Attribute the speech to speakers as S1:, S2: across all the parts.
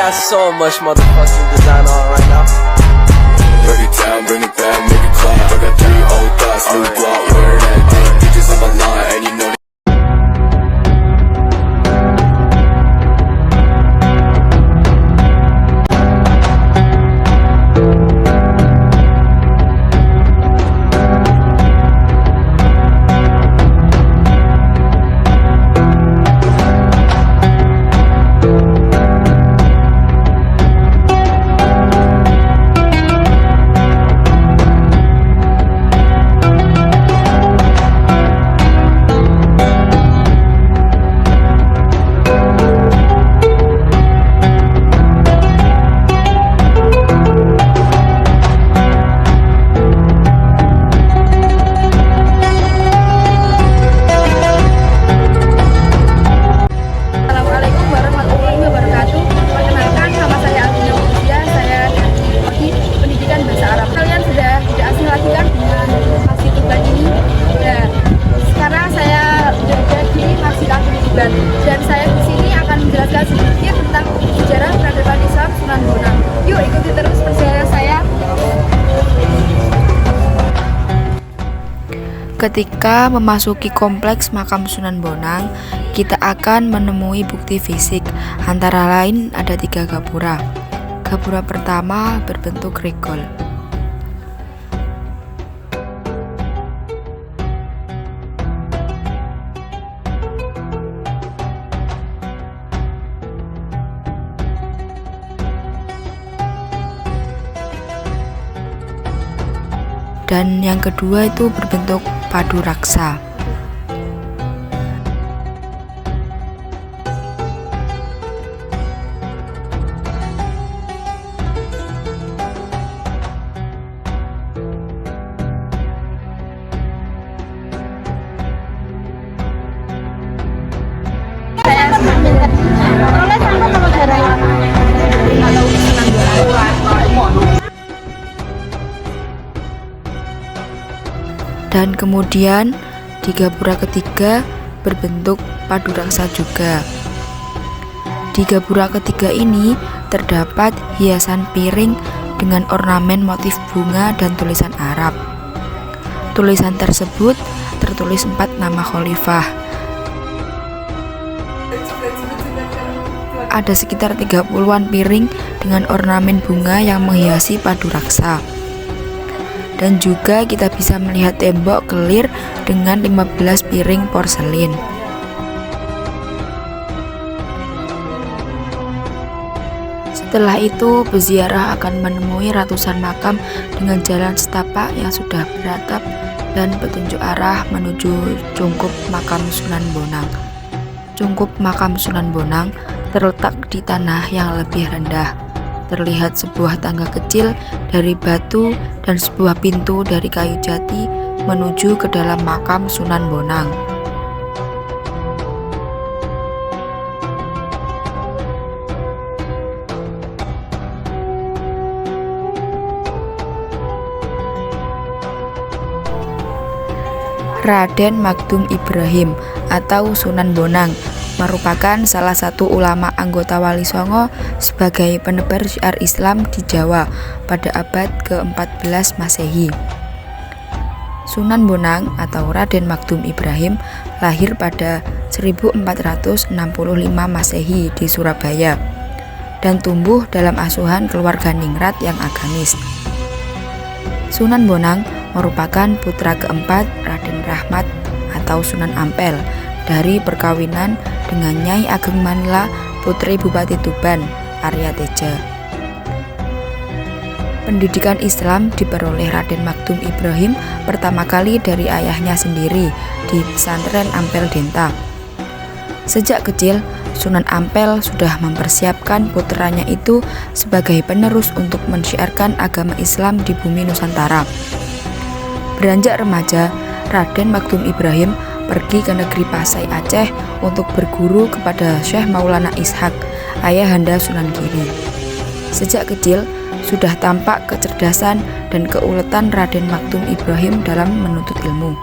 S1: got so much motherfucking design on right now.
S2: Break it down, bring it back, make it clap. I got 3 old thoughts, new guap, where that thing. Bitches on my line, and you know
S3: dan saya di sini akan menjelaskan sedikit tentang sejarah peradaban Islam Sunan Bonang. Yuk ikuti terus perjalanan saya.
S4: Ketika memasuki kompleks makam Sunan Bonang, kita akan menemui bukti fisik, antara lain ada 3 gapura. Gapura pertama berbentuk regol. Dan yang kedua itu berbentuk padu raksa. Dan kemudian di gapura ketiga berbentuk padu raksa juga. Di gapura ketiga ini terdapat hiasan piring dengan ornamen motif bunga dan tulisan Arab. Tulisan tersebut tertulis 4 nama khalifah. Ada sekitar 30-an piring dengan ornamen bunga yang menghiasi padu raksa. Dan juga kita bisa melihat tembok kelir dengan 15 piring porselin. Setelah itu, peziarah akan menemui ratusan makam dengan jalan setapak yang sudah beratap dan petunjuk arah menuju cungkup makam Sunan Bonang. Cungkup makam Sunan Bonang terletak di tanah yang lebih rendah. Terlihat sebuah tangga kecil dari batu dan sebuah pintu dari kayu jati menuju ke dalam makam Sunan Bonang. Raden Magdum Ibrahim atau Sunan Bonang merupakan salah satu ulama anggota Wali Songo sebagai penebar syiar Islam di Jawa pada abad ke-14 Masehi. Sunan Bonang atau Raden Magdum Ibrahim lahir pada 1465 Masehi di Surabaya dan tumbuh dalam asuhan keluarga ningrat yang agamis. Sunan Bonang merupakan putra keempat Raden Rahmat atau Sunan Ampel dari perkawinan dengan Nyai Ageng Manila, putri Bupati Tuban, Arya Teja. Pendidikan Islam diperoleh Raden Magdum Ibrahim pertama kali dari ayahnya sendiri di pesantren Ampel Denta. Sejak kecil, Sunan Ampel sudah mempersiapkan putranya itu sebagai penerus untuk mensyiarkan agama Islam di bumi Nusantara. Beranjak remaja, Raden Magdum Ibrahim pergi ke negeri Pasai Aceh untuk berguru kepada Syekh Maulana Ishak, ayahanda Sunan Giri. Sejak kecil, sudah tampak kecerdasan dan keuletan Raden Magdum Ibrahim dalam menuntut ilmu.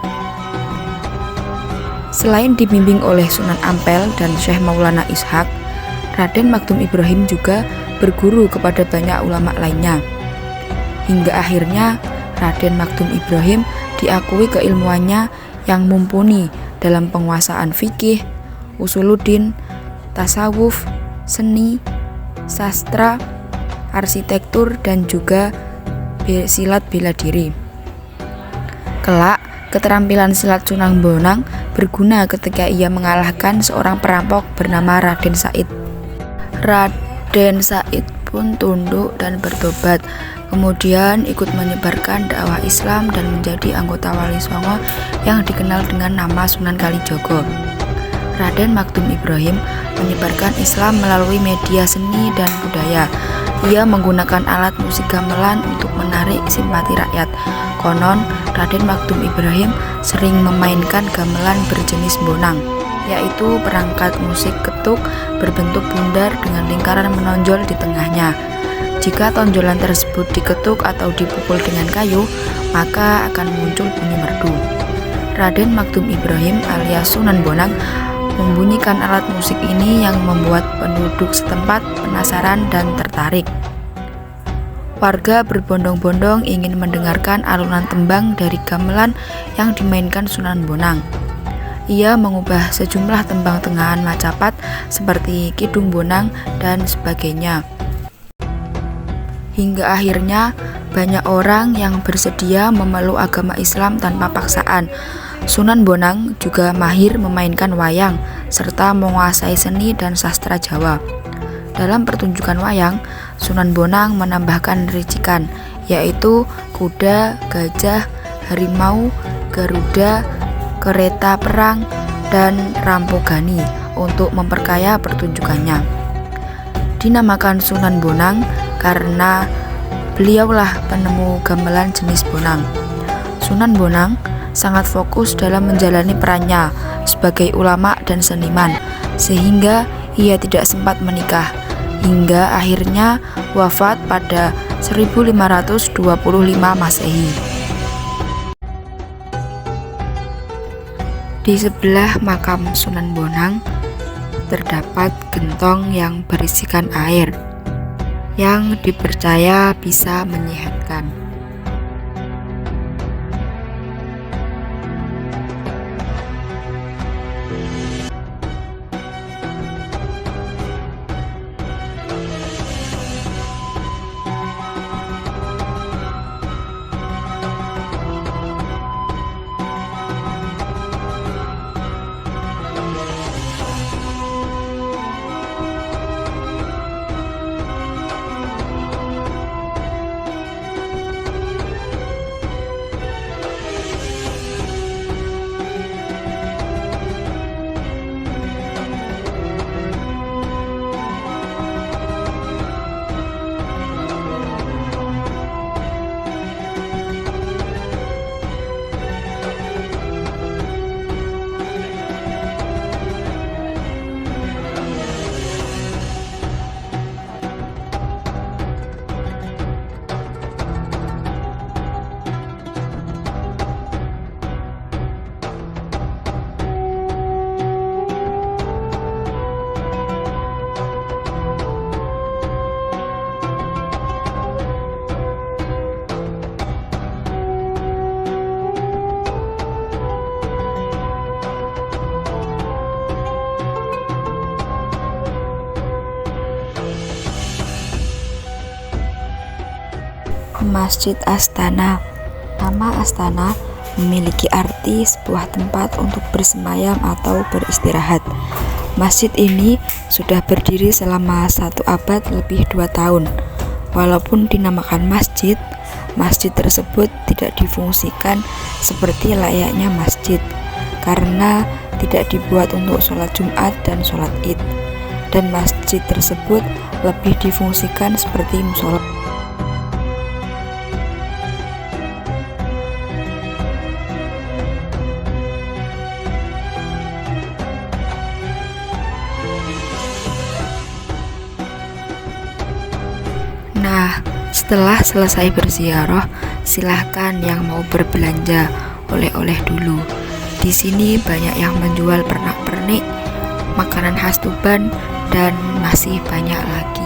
S4: Selain dibimbing oleh Sunan Ampel dan Syekh Maulana Ishak, Raden Magdum Ibrahim juga berguru kepada banyak ulama lainnya. Hingga akhirnya Raden Maktum Ibrahim diakui keilmuannya yang mumpuni dalam penguasaan fikih, usuluddin, tasawuf, seni, sastra, arsitektur, dan juga silat bela diri. Kelak, keterampilan silat Sunan Bonang berguna ketika ia mengalahkan seorang perampok bernama Raden Said. Raden Said pun tunduk dan bertobat, kemudian ikut menyebarkan dakwah Islam dan menjadi anggota Wali Songo yang dikenal dengan nama Sunan Kalijogo. Raden Maktum Ibrahim menyebarkan Islam melalui media seni dan budaya. Ia menggunakan alat musik gamelan untuk menarik simpati rakyat. Konon, Raden Maktum Ibrahim sering memainkan gamelan berjenis bonang, yaitu perangkat musik ketuk berbentuk bundar dengan lingkaran menonjol di tengahnya. Jika tonjolan tersebut diketuk atau dipukul dengan kayu, maka akan muncul bunyi merdu. Raden Maktum Ibrahim alias Sunan Bonang membunyikan alat musik ini yang membuat penduduk setempat penasaran dan tertarik. Warga berbondong-bondong ingin mendengarkan alunan tembang dari gamelan yang dimainkan Sunan Bonang. Ia mengubah sejumlah tembang tengahan Macapat seperti Kidung Bonang dan sebagainya. Hingga akhirnya banyak orang yang bersedia memeluk agama Islam tanpa paksaan. Sunan Bonang juga mahir memainkan wayang serta menguasai seni dan sastra Jawa. Dalam pertunjukan wayang, Sunan Bonang menambahkan ricikan, yaitu kuda, gajah, harimau, garuda, kereta perang, dan rampogani untuk memperkaya pertunjukannya. Dinamakan Sunan Bonang karena beliaulah penemu gamelan jenis bonang. Sunan Bonang sangat fokus dalam menjalani perannya sebagai ulama dan seniman, sehingga ia tidak sempat menikah, hingga akhirnya wafat pada 1525 Masehi. Di sebelah makam Sunan Bonang terdapat gentong yang berisikan air, yang dipercaya bisa menyehatkan. Masjid Astana. Nama Astana memiliki arti sebuah tempat untuk bersemayam atau beristirahat. Masjid ini sudah berdiri selama 1 abad lebih 2 tahun. Walaupun dinamakan masjid, masjid tersebut tidak difungsikan seperti layaknya masjid, karena tidak dibuat untuk sholat Jumat dan sholat Id, dan masjid tersebut lebih difungsikan seperti musola. Nah, setelah selesai berziarah, silahkan yang mau berbelanja oleh-oleh dulu. Di sini banyak yang menjual pernak-pernik, makanan khas Tuban, dan masih banyak lagi.